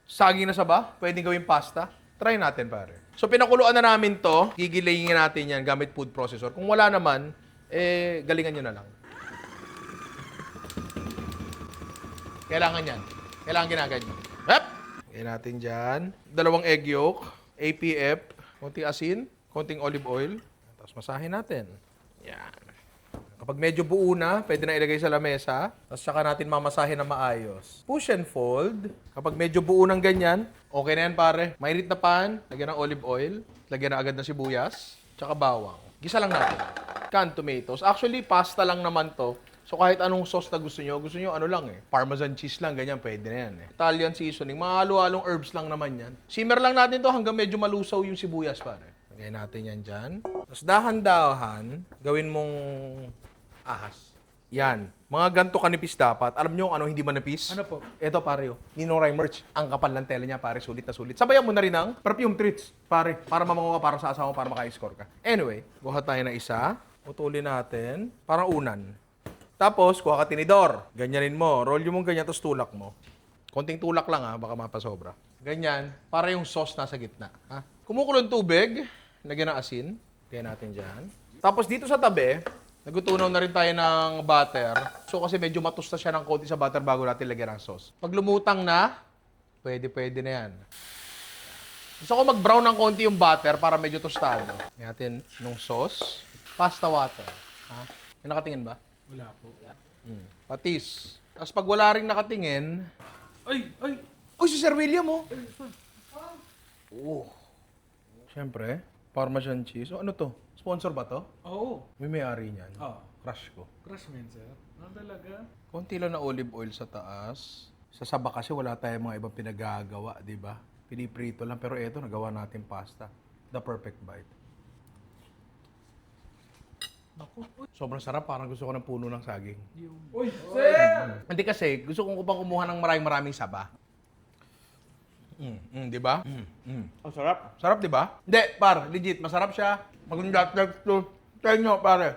Saging na saba, pwedeng gawing pasta. Try natin, pare. So, pinakuluan na namin to. Gigilayingin natin yan gamit food processor. Kung wala naman, galingan nyo na lang. Kailangan yan. Kailangan ginaganyan. Hep! Lagyan natin dyan. 2 egg yolk, APF, konting asin, konting olive oil. Tapos masahin natin. Yan. Kapag medyo buo na, pwede na ilagay sa lamesa. Tapos saka natin mamasahin na maayos. Push and fold. Kapag medyo buo ng ganyan, okay na yan pare. Mainit na pan, lagyan ng olive oil, lagyan na agad ng sibuyas, tsaka bawang. Gisa lang natin. Canned tomatoes. Actually, pasta lang naman to. So kahit anong sauce na gusto nyo ano lang Parmesan cheese lang, ganyan, pwede na yan Italian seasoning, mga halo-halong herbs lang naman yan. Simmer lang natin to hanggang medyo malusaw yung sibuyas pare. Lagyan natin yan dyan. Tapos dahan-dahan, gawin mong ahas. Yan. Mga ganto kanipis dapat. Alam nyo kung ano hindi manipis? Ano po? Ito pare Ninong Rai merch. Ang kapal ng tela niya pare, sulit na sulit. Sabayan mo na rin ng perfume treats pare, para mamango ka para sa asawa para maka-score ka. Anyway, kuha tayo na isa. Putulin natin. Parang unan. Tapos, kuha ka tinidor. Ganyanin mo. Roll yung mong ganyan, tapos tulak mo. Konting tulak lang baka mapasobra. Ganyan, para yung sauce nasa gitna. Kumukulong tubig, lagyan ng asin. Lagyan natin dyan. Tapos dito sa tabi, nagutunaw na rin tayo ng butter. So kasi medyo matusta siya ng konti sa butter bago natin lagyan ng sauce. Pag lumutang na, pwede na yan. Gusto ko mag-brown ng konti yung butter para medyo tostado. Lagyan natin nung sauce. Pasta water. May nakatingin ba? Wala po. Patis. Tapos pag wala ring nakatingin, Ay! uy, si Sir William Oh. Siyempre, Parmesan cheese. Ano to? Sponsor ba to? Oo. May may-ari niyan. Oo. Crush ko. Crush man, sir. Ano talaga? Konti lang na olive oil sa taas. Sa saba kasi wala tayong mga ibang pinagagawa, di ba? Piniprito lang. Pero eto, nagawa natin pasta. The perfect bite. Naku. Sobrang sarap. Parang gusto ko ng puno ng saging. Uy, sir! Hindi kasi, gusto kong upang kumuha ng maraming saba. Di ba? Ang sarap. Sarap, di ba? Hindi, par, legit, masarap siya. Maganda to. Try nyo, pare.